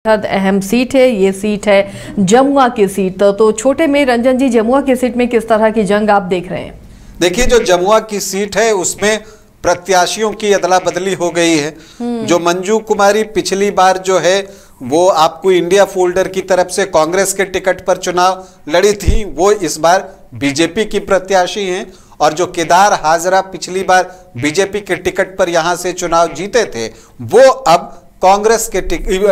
अहम सीट है। ये सीट है जमुआ की सीट। तो छोटे में रंजन जी, जमुआ की सीट में किस तरह की जंग आप देख रहे हैं? देखिए, जो जमुआ की सीट है उसमें प्रत्याशियों की अदला बदली हो गई है। जो मंजू कुमारी पिछली बार जो है वो आपको इंडिया फोल्डर की तरफ से कांग्रेस के टिकट पर चुनाव लड़ी थी, वो इस बार बीजेपी की प्रत्याशी हैं। और जो केदार हाजरा पिछली बार बीजेपी के टिकट पर यहां से चुनाव जीते थे, वो अब कांग्रेस के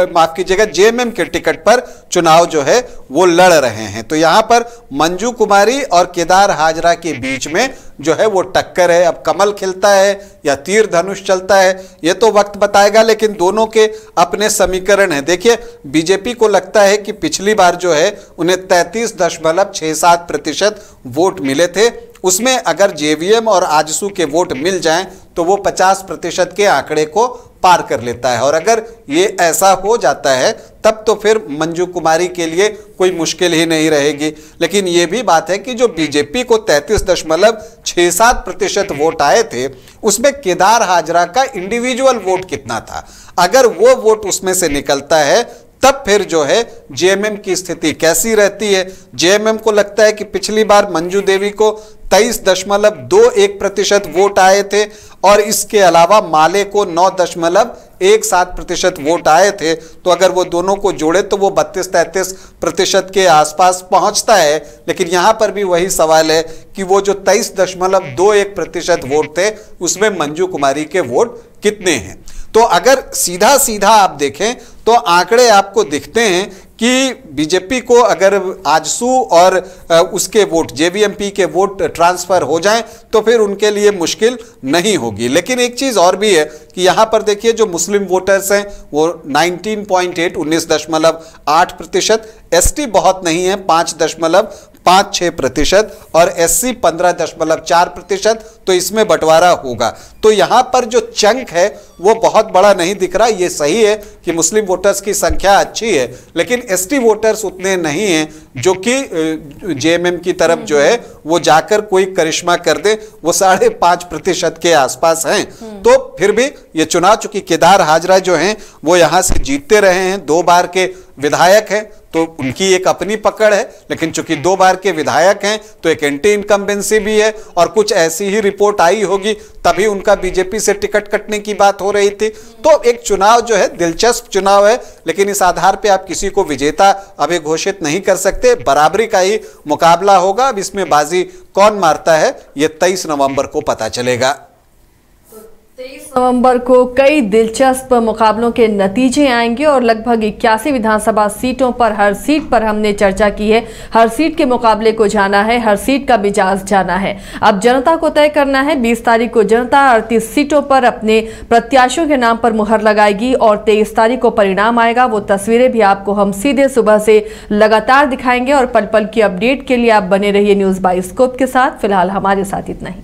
माफ कीजिएगा जेएमएम के टिकट पर चुनाव जो है वो लड़ रहे हैं। तो यहां पर मंजू कुमारी और केदार हाजरा के बीच में जो है वो टक्कर है। अब कमल खिलता है या तीर धनुष चलता है ये तो वक्त बताएगा, लेकिन दोनों के अपने समीकरण हैं। देखिए, बीजेपी को लगता है कि पिछली बार जो है उन्हें 33.67% वोट मिले थे, उसमें अगर जेवीएम और आजसू के वोट मिल जाएं तो वो 50% के आंकड़े को पार कर लेता है। और अगर ये ऐसा हो जाता है तब तो फिर मंजू कुमारी के लिए कोई मुश्किल ही नहीं रहेगी। लेकिन ये भी बात है कि जो बीजेपी को 33.67% वोट आए थे, उसमें केदार हाजरा का इंडिविजुअल वोट कितना था, अगर वो वोट उसमें से निकलता है तब फिर जो है जेएमएम की स्थिति कैसी रहती है। जेएमएम को लगता है कि पिछली बार मंजू देवी को 23.21% वोट आए थे और इसके अलावा माले को 9.17% वोट आए थे। तो अगर वो दोनों को जोड़े तो वो 32-33% के आसपास पहुंचता है। लेकिन यहां पर भी वही सवाल है कि वो जो 23.21% वोट थे उसमें मंजू कुमारी के वोट कितने हैं। तो अगर सीधा सीधा आप देखें तो आंकड़े आपको दिखते हैं कि बीजेपी को अगर आजसू और उसके वोट जेवीएमपी के वोट ट्रांसफर हो जाएं तो फिर उनके लिए मुश्किल नहीं होगी। लेकिन एक चीज और भी है कि यहां पर देखिए, जो मुस्लिम वोटर्स हैं वो 19.8% एसटी बहुत नहीं है 5.56% और एससी 15.4%। तो इसमें बंटवारा होगा। तो यहां पर जो चंक है वो बहुत बड़ा नहीं दिख रहा। ये सही है कि मुस्लिम वोटर्स की संख्या अच्छी है, लेकिन एसटी वोटर्स उतने नहीं हैं जो कि जेएमएम की तरफ जो है वो जाकर कोई करिश्मा कर दे। वो 5.5% के आसपास हैं। तो फिर भी ये चुनाव, चूंकि केदार हाजरा जो हैं वो यहां से जीतते रहे हैं, 2 बार के विधायक हैं, तो उनकी एक अपनी पकड़ है। लेकिन चूंकि 2 बार के विधायक हैं तो एक एंटी इनकम्बेंसी भी है और कुछ ऐसी ही रिपोर्ट आई होगी तभी उनका बीजेपी से टिकट कटने की बात हो रही थी। तो एक चुनाव जो है दिलचस्प चुनाव है, लेकिन इस आधार पे आप किसी को विजेता अभी घोषित नहीं कर सकते। बराबरी का ही मुकाबला होगा। अब इसमें बाजी कौन मारता है ये 23 नवंबर को पता चलेगा। 23 नवंबर को कई दिलचस्प मुकाबलों के नतीजे आएंगे और लगभग 81 विधानसभा सीटों पर हर सीट पर हमने चर्चा की है। हर सीट के मुकाबले को जाना है, हर सीट का मिजाज जाना है। अब जनता को तय करना है। 20 तारीख को जनता 38 सीटों पर अपने प्रत्याशियों के नाम पर मुहर लगाएगी और 23 तारीख को परिणाम आएगा। वो तस्वीरें भी आपको हम सीधे सुबह से लगातार दिखाएंगे और पल पल की अपडेट के लिए आप बने रहिए न्यूज़ बाइस्कोप के साथ। फिलहाल हमारे साथ इतना ही।